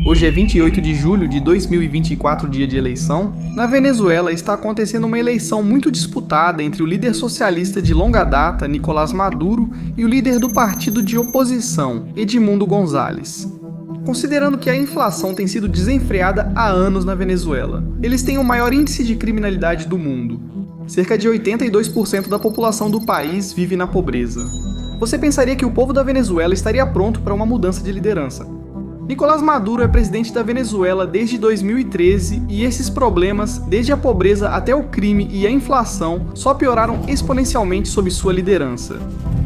Hoje é 28 de julho de 2024, dia de eleição. Na Venezuela está acontecendo uma eleição muito disputada entre o líder socialista de longa data, Nicolás Maduro, e o líder do partido de oposição, Edmundo González. Considerando que a inflação tem sido desenfreada há anos na Venezuela, eles têm o maior índice de criminalidade do mundo. Cerca de 82% da população do país vive na pobreza. Você pensaria que o povo da Venezuela estaria pronto para uma mudança de liderança. Nicolás Maduro é presidente da Venezuela desde 2013 e esses problemas, desde a pobreza até o crime e a inflação, só pioraram exponencialmente sob sua liderança.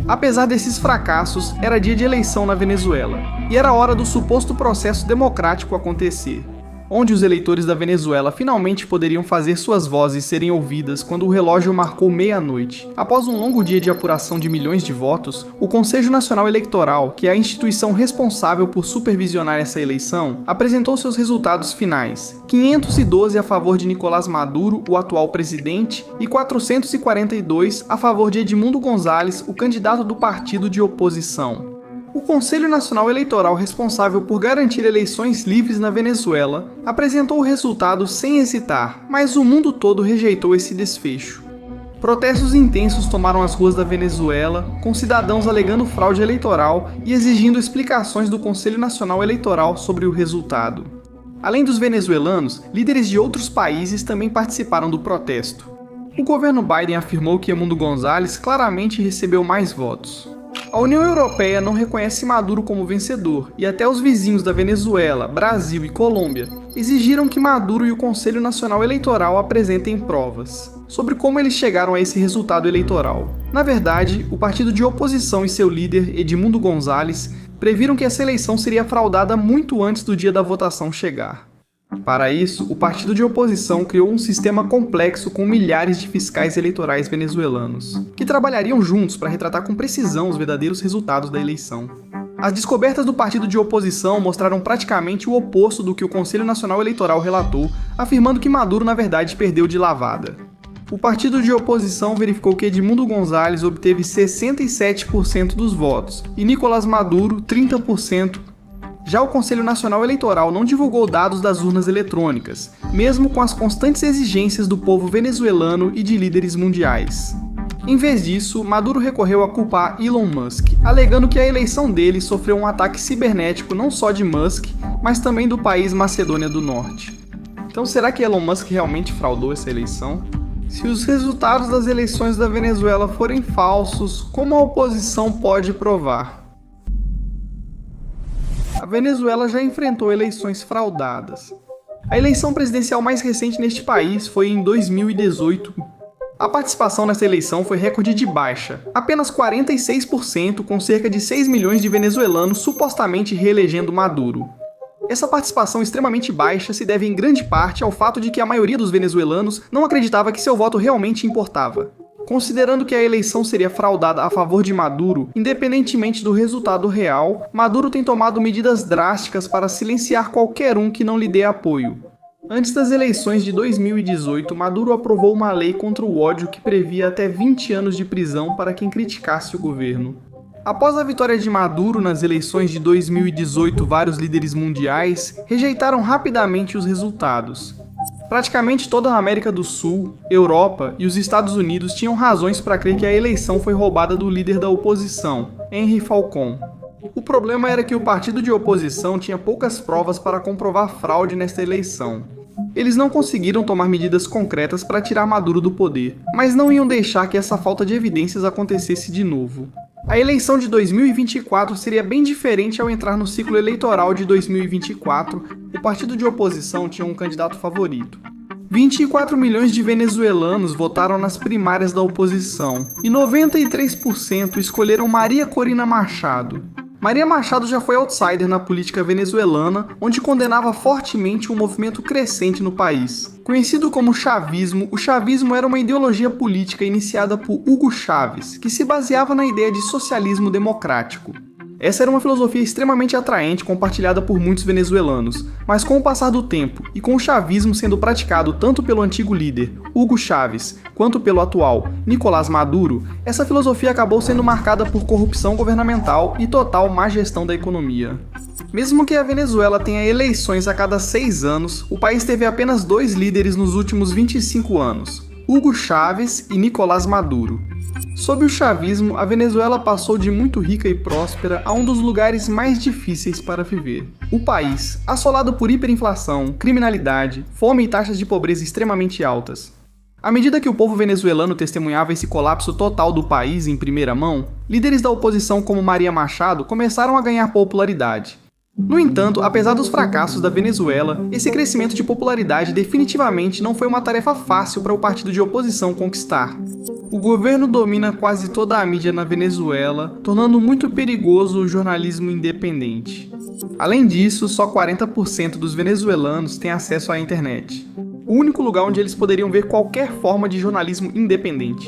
Apesar desses fracassos, era dia de eleição na Venezuela, e era hora do suposto processo democrático acontecer, onde os eleitores da Venezuela finalmente poderiam fazer suas vozes serem ouvidas quando o relógio marcou meia-noite. Após um longo dia de apuração de milhões de votos, o Conselho Nacional Eleitoral, que é a instituição responsável por supervisionar essa eleição, apresentou seus resultados finais: 512 a favor de Nicolás Maduro, o atual presidente, e 442 a favor de Edmundo González, o candidato do partido de oposição. O Conselho Nacional Eleitoral, responsável por garantir eleições livres na Venezuela, apresentou o resultado sem hesitar, mas o mundo todo rejeitou esse desfecho. Protestos intensos tomaram as ruas da Venezuela, com cidadãos alegando fraude eleitoral e exigindo explicações do Conselho Nacional Eleitoral sobre o resultado. Além dos venezuelanos, líderes de outros países também participaram do protesto. O governo Biden afirmou que Edmundo González claramente recebeu mais votos. A União Europeia não reconhece Maduro como vencedor, e até os vizinhos da Venezuela, Brasil e Colômbia exigiram que Maduro e o Conselho Nacional Eleitoral apresentem provas sobre como eles chegaram a esse resultado eleitoral. Na verdade, o partido de oposição e seu líder, Edmundo González, previram que essa eleição seria fraudada muito antes do dia da votação chegar. Para isso, o partido de oposição criou um sistema complexo com milhares de fiscais eleitorais venezuelanos, que trabalhariam juntos para retratar com precisão os verdadeiros resultados da eleição. As descobertas do partido de oposição mostraram praticamente o oposto do que o Conselho Nacional Eleitoral relatou, afirmando que Maduro na verdade perdeu de lavada. O partido de oposição verificou que Edmundo González obteve 67% dos votos e Nicolás Maduro 30%. Já o Conselho Nacional Eleitoral não divulgou dados das urnas eletrônicas, mesmo com as constantes exigências do povo venezuelano e de líderes mundiais. Em vez disso, Maduro recorreu a culpar Elon Musk, alegando que a eleição dele sofreu um ataque cibernético não só de Musk, mas também do país Macedônia do Norte. Então será que Elon Musk realmente fraudou essa eleição? Se os resultados das eleições da Venezuela forem falsos, como a oposição pode provar? A Venezuela já enfrentou eleições fraudadas. A eleição presidencial mais recente neste país foi em 2018. A participação nessa eleição foi recorde de baixa, apenas 46%, com cerca de 6 milhões de venezuelanos supostamente reelegendo Maduro. Essa participação extremamente baixa se deve em grande parte ao fato de que a maioria dos venezuelanos não acreditava que seu voto realmente importava. Considerando que a eleição seria fraudada a favor de Maduro, independentemente do resultado real, Maduro tem tomado medidas drásticas para silenciar qualquer um que não lhe dê apoio. Antes das eleições de 2018, Maduro aprovou uma lei contra o ódio que previa até 20 anos de prisão para quem criticasse o governo. Após a vitória de Maduro nas eleições de 2018, vários líderes mundiais rejeitaram rapidamente os resultados. Praticamente toda a América do Sul, Europa e os Estados Unidos tinham razões para crer que a eleição foi roubada do líder da oposição, Henri Falcón. O problema era que o partido de oposição tinha poucas provas para comprovar fraude nesta eleição. Eles não conseguiram tomar medidas concretas para tirar Maduro do poder, mas não iam deixar que essa falta de evidências acontecesse de novo. A eleição de 2024 seria bem diferente ao entrar no ciclo eleitoral de 2024, o partido de oposição tinha um candidato favorito. 24 milhões de venezuelanos votaram nas primárias da oposição, e 93% escolheram Maria Corina Machado. Maria Machado já foi outsider na política venezuelana, onde condenava fortemente um movimento crescente no país. Conhecido como chavismo, o chavismo era uma ideologia política iniciada por Hugo Chávez, que se baseava na ideia de socialismo democrático. Essa era uma filosofia extremamente atraente, compartilhada por muitos venezuelanos, mas com o passar do tempo, e com o chavismo sendo praticado tanto pelo antigo líder, Hugo Chávez, quanto pelo atual, Nicolás Maduro, essa filosofia acabou sendo marcada por corrupção governamental e total má gestão da economia. Mesmo que a Venezuela tenha eleições a cada 6 anos, o país teve apenas 2 líderes nos últimos 25 anos, Hugo Chávez e Nicolás Maduro. Sob o chavismo, a Venezuela passou de muito rica e próspera a um dos lugares mais difíceis para viver. O país, assolado por hiperinflação, criminalidade, fome e taxas de pobreza extremamente altas. À medida que o povo venezuelano testemunhava esse colapso total do país em primeira mão, líderes da oposição como Maria Machado começaram a ganhar popularidade. No entanto, apesar dos fracassos da Venezuela, esse crescimento de popularidade definitivamente não foi uma tarefa fácil para o partido de oposição conquistar. O governo domina quase toda a mídia na Venezuela, tornando muito perigoso o jornalismo independente. Além disso, só 40% dos venezuelanos têm acesso à internet, o único lugar onde eles poderiam ver qualquer forma de jornalismo independente.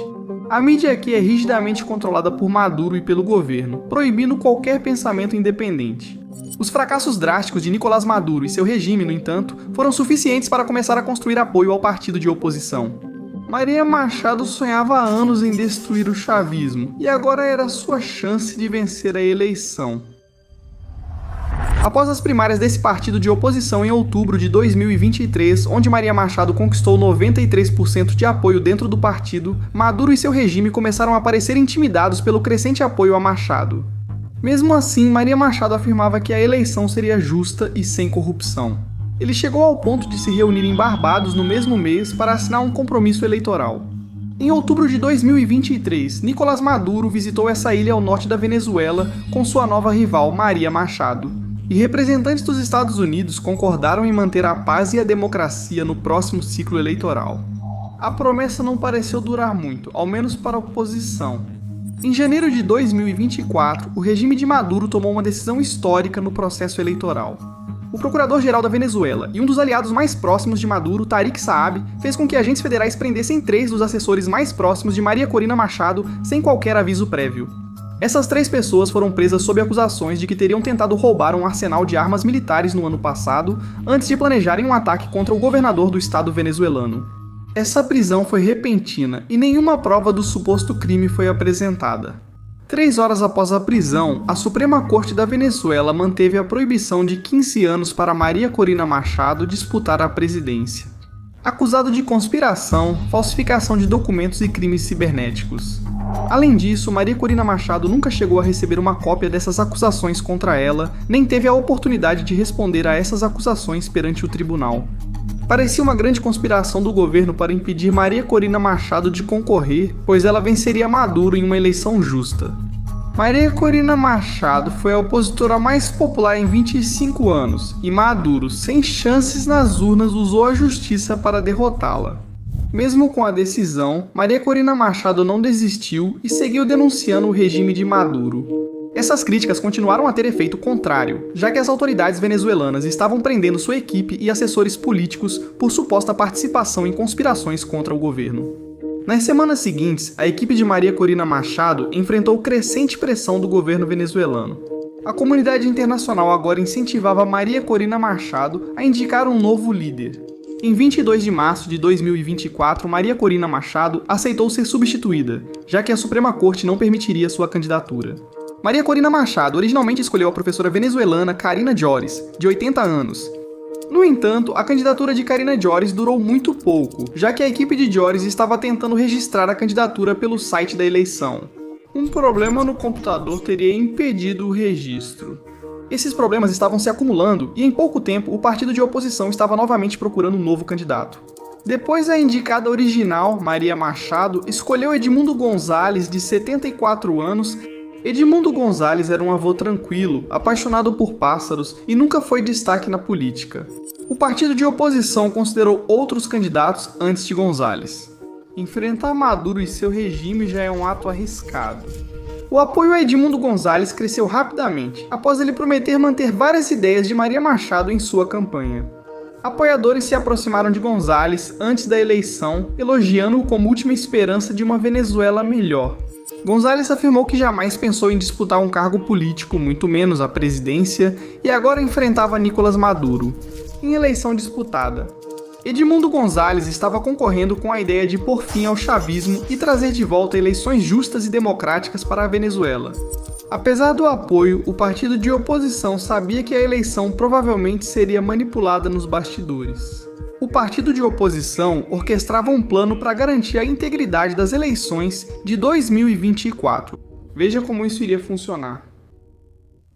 A mídia aqui é rigidamente controlada por Maduro e pelo governo, proibindo qualquer pensamento independente. Os fracassos drásticos de Nicolás Maduro e seu regime, no entanto, foram suficientes para começar a construir apoio ao partido de oposição. Maria Machado sonhava há anos em destruir o chavismo, e agora era sua chance de vencer a eleição. Após as primárias desse partido de oposição em outubro de 2023, onde Maria Machado conquistou 93% de apoio dentro do partido, Maduro e seu regime começaram a parecer intimidados pelo crescente apoio a Machado. Mesmo assim, Maria Machado afirmava que a eleição seria justa e sem corrupção. Ele chegou ao ponto de se reunir em Barbados no mesmo mês para assinar um compromisso eleitoral. Em outubro de 2023, Nicolás Maduro visitou essa ilha ao norte da Venezuela com sua nova rival, Maria Machado. E representantes dos Estados Unidos concordaram em manter a paz e a democracia no próximo ciclo eleitoral. A promessa não pareceu durar muito, ao menos para a oposição. Em janeiro de 2024, o regime de Maduro tomou uma decisão histórica no processo eleitoral. O procurador-geral da Venezuela e um dos aliados mais próximos de Maduro, Tariq Saab, fez com que agentes federais prendessem 3 dos assessores mais próximos de Maria Corina Machado sem qualquer aviso prévio. Essas 3 pessoas foram presas sob acusações de que teriam tentado roubar um arsenal de armas militares no ano passado, antes de planejarem um ataque contra o governador do estado venezuelano. Essa prisão foi repentina e nenhuma prova do suposto crime foi apresentada. 3 horas após a prisão, a Suprema Corte da Venezuela manteve a proibição de 15 anos para Maria Corina Machado disputar a presidência, acusado de conspiração, falsificação de documentos e crimes cibernéticos. Além disso, Maria Corina Machado nunca chegou a receber uma cópia dessas acusações contra ela, nem teve a oportunidade de responder a essas acusações perante o tribunal. Parecia uma grande conspiração do governo para impedir Maria Corina Machado de concorrer, pois ela venceria Maduro em uma eleição justa. Maria Corina Machado foi a opositora mais popular em 25 anos, e Maduro, sem chances nas urnas, usou a justiça para derrotá-la. Mesmo com a decisão, Maria Corina Machado não desistiu e seguiu denunciando o regime de Maduro. Essas críticas continuaram a ter efeito contrário, já que as autoridades venezuelanas estavam prendendo sua equipe e assessores políticos por suposta participação em conspirações contra o governo. Nas semanas seguintes, a equipe de Maria Corina Machado enfrentou crescente pressão do governo venezuelano. A comunidade internacional agora incentivava Maria Corina Machado a indicar um novo líder. Em 22 de março de 2024, Maria Corina Machado aceitou ser substituída, já que a Suprema Corte não permitiria sua candidatura. Maria Corina Machado originalmente escolheu a professora venezuelana Karina Lloris, de 80 anos. No entanto, a candidatura de Karina Lloris durou muito pouco, já que a equipe de Lloris estava tentando registrar a candidatura pelo site da eleição. Um problema no computador teria impedido o registro. Esses problemas estavam se acumulando e em pouco tempo o partido de oposição estava novamente procurando um novo candidato. Depois a indicada original, Maria Machado, escolheu Edmundo Gonzalez, de 74 anos. Edmundo Gonzalez era um avô tranquilo, apaixonado por pássaros e nunca foi destaque na política. O partido de oposição considerou outros candidatos antes de Gonzalez. Enfrentar Maduro e seu regime já é um ato arriscado. O apoio a Edmundo Gonzalez cresceu rapidamente, após ele prometer manter várias ideias de Maria Machado em sua campanha. Apoiadores se aproximaram de Gonzalez antes da eleição, elogiando-o como última esperança de uma Venezuela melhor. Gonzalez afirmou que jamais pensou em disputar um cargo político, muito menos a presidência, e agora enfrentava Nicolás Maduro, em eleição disputada. Edmundo Gonzalez estava concorrendo com a ideia de pôr fim ao chavismo e trazer de volta eleições justas e democráticas para a Venezuela. Apesar do apoio, o partido de oposição sabia que a eleição provavelmente seria manipulada nos bastidores. O partido de oposição orquestrava um plano para garantir a integridade das eleições de 2024. Veja como isso iria funcionar.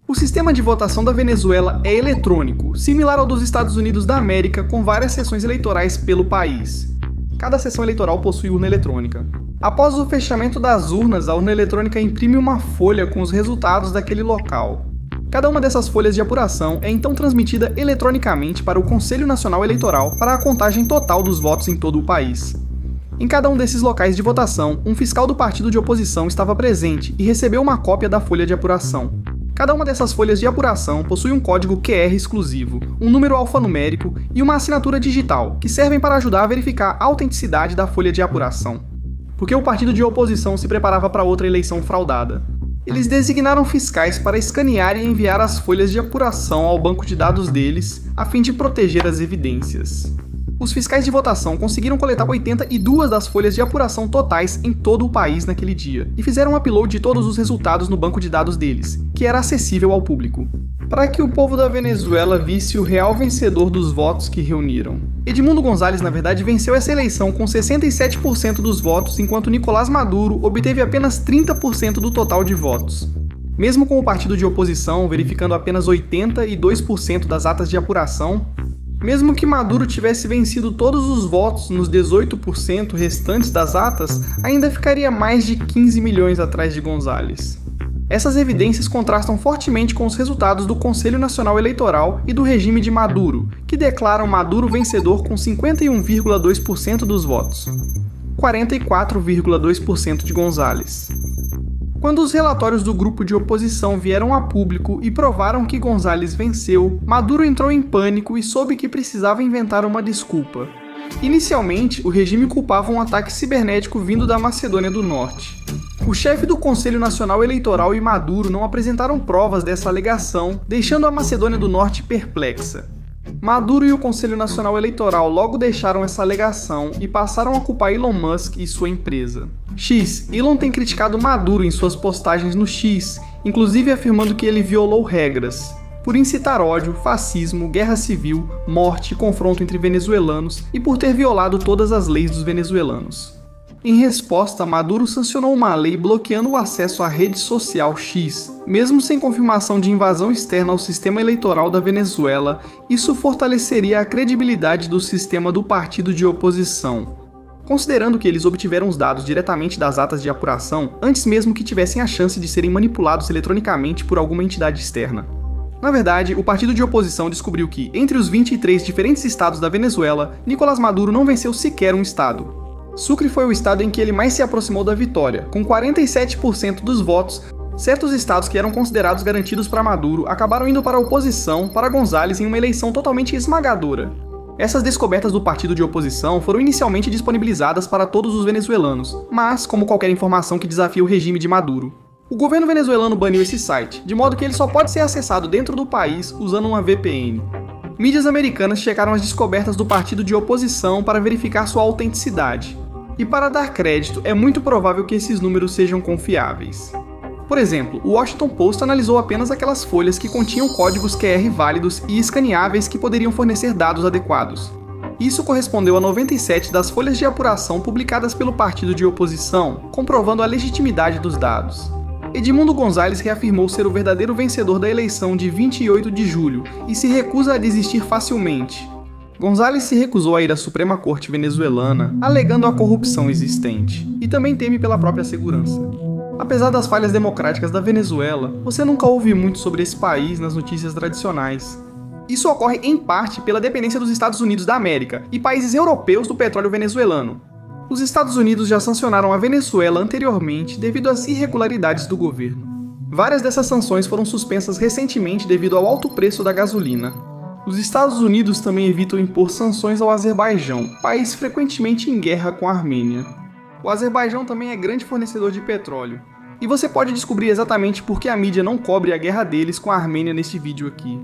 O sistema de votação da Venezuela é eletrônico, similar ao dos Estados Unidos da América, com várias sessões eleitorais pelo país. Cada sessão eleitoral possui urna eletrônica. Após o fechamento das urnas, a urna eletrônica imprime uma folha com os resultados daquele local. Cada uma dessas folhas de apuração é então transmitida eletronicamente para o Conselho Nacional Eleitoral para a contagem total dos votos em todo o país. Em cada um desses locais de votação, um fiscal do partido de oposição estava presente e recebeu uma cópia da folha de apuração. Cada uma dessas folhas de apuração possui um código QR exclusivo, um número alfanumérico e uma assinatura digital, que servem para ajudar a verificar a autenticidade da folha de apuração. Porque o partido de oposição se preparava para outra eleição fraudada. Eles designaram fiscais para escanear e enviar as folhas de apuração ao banco de dados deles, a fim de proteger as evidências. Os fiscais de votação conseguiram coletar 82 das folhas de apuração totais em todo o país naquele dia, e fizeram um upload de todos os resultados no banco de dados deles, que era acessível ao público, para que o povo da Venezuela visse o real vencedor dos votos que reuniram. Edmundo González, na verdade, venceu essa eleição com 67% dos votos, enquanto Nicolás Maduro obteve apenas 30% do total de votos. Mesmo com o partido de oposição verificando apenas 82% das atas de apuração, mesmo que Maduro tivesse vencido todos os votos nos 18% restantes das atas, ainda ficaria mais de 15 milhões atrás de González. Essas evidências contrastam fortemente com os resultados do Conselho Nacional Eleitoral e do regime de Maduro, que declaram Maduro vencedor com 51,2% dos votos, 44,2% de González. Quando os relatórios do grupo de oposição vieram a público e provaram que González venceu, Maduro entrou em pânico e soube que precisava inventar uma desculpa. Inicialmente, o regime culpava um ataque cibernético vindo da Macedônia do Norte. O chefe do Conselho Nacional Eleitoral e Maduro não apresentaram provas dessa alegação, deixando a Macedônia do Norte perplexa. Maduro e o Conselho Nacional Eleitoral logo deixaram essa alegação e passaram a culpar Elon Musk e sua empresa. Elon tem criticado Maduro em suas postagens no X, inclusive afirmando que ele violou regras, por incitar ódio, fascismo, guerra civil, morte e confronto entre venezuelanos e por ter violado todas as leis dos venezuelanos. Em resposta, Maduro sancionou uma lei bloqueando o acesso à rede social X. Mesmo sem confirmação de invasão externa ao sistema eleitoral da Venezuela, isso fortaleceria a credibilidade do sistema do partido de oposição. Considerando que eles obtiveram os dados diretamente das atas de apuração, antes mesmo que tivessem a chance de serem manipulados eletronicamente por alguma entidade externa. Na verdade, o partido de oposição descobriu que, entre os 23 diferentes estados da Venezuela, Nicolás Maduro não venceu sequer um estado. Sucre foi o estado em que ele mais se aproximou da vitória, com 47% dos votos. Certos estados que eram considerados garantidos para Maduro acabaram indo para a oposição para González em uma eleição totalmente esmagadora. Essas descobertas do partido de oposição foram inicialmente disponibilizadas para todos os venezuelanos, mas, como qualquer informação que desafia o regime de Maduro, o governo venezuelano baniu esse site, de modo que ele só pode ser acessado dentro do país usando uma VPN. Mídias americanas checaram as descobertas do partido de oposição para verificar sua autenticidade. E para dar crédito, é muito provável que esses números sejam confiáveis. Por exemplo, o Washington Post analisou apenas aquelas folhas que continham códigos QR válidos e escaneáveis que poderiam fornecer dados adequados. Isso correspondeu a 97 das folhas de apuração publicadas pelo partido de oposição, comprovando a legitimidade dos dados. Edmundo González reafirmou ser o verdadeiro vencedor da eleição de 28 de julho e se recusa a desistir facilmente. González se recusou a ir à Suprema Corte venezuelana, alegando a corrupção existente, e também teme pela própria segurança. Apesar das falhas democráticas da Venezuela, você nunca ouve muito sobre esse país nas notícias tradicionais. Isso ocorre em parte pela dependência dos Estados Unidos da América e países europeus do petróleo venezuelano. Os Estados Unidos já sancionaram a Venezuela anteriormente devido às irregularidades do governo. Várias dessas sanções foram suspensas recentemente devido ao alto preço da gasolina. Os Estados Unidos também evitam impor sanções ao Azerbaijão, país frequentemente em guerra com a Armênia. O Azerbaijão também é grande fornecedor de petróleo. E você pode descobrir exatamente por que a mídia não cobre a guerra deles com a Armênia neste vídeo aqui.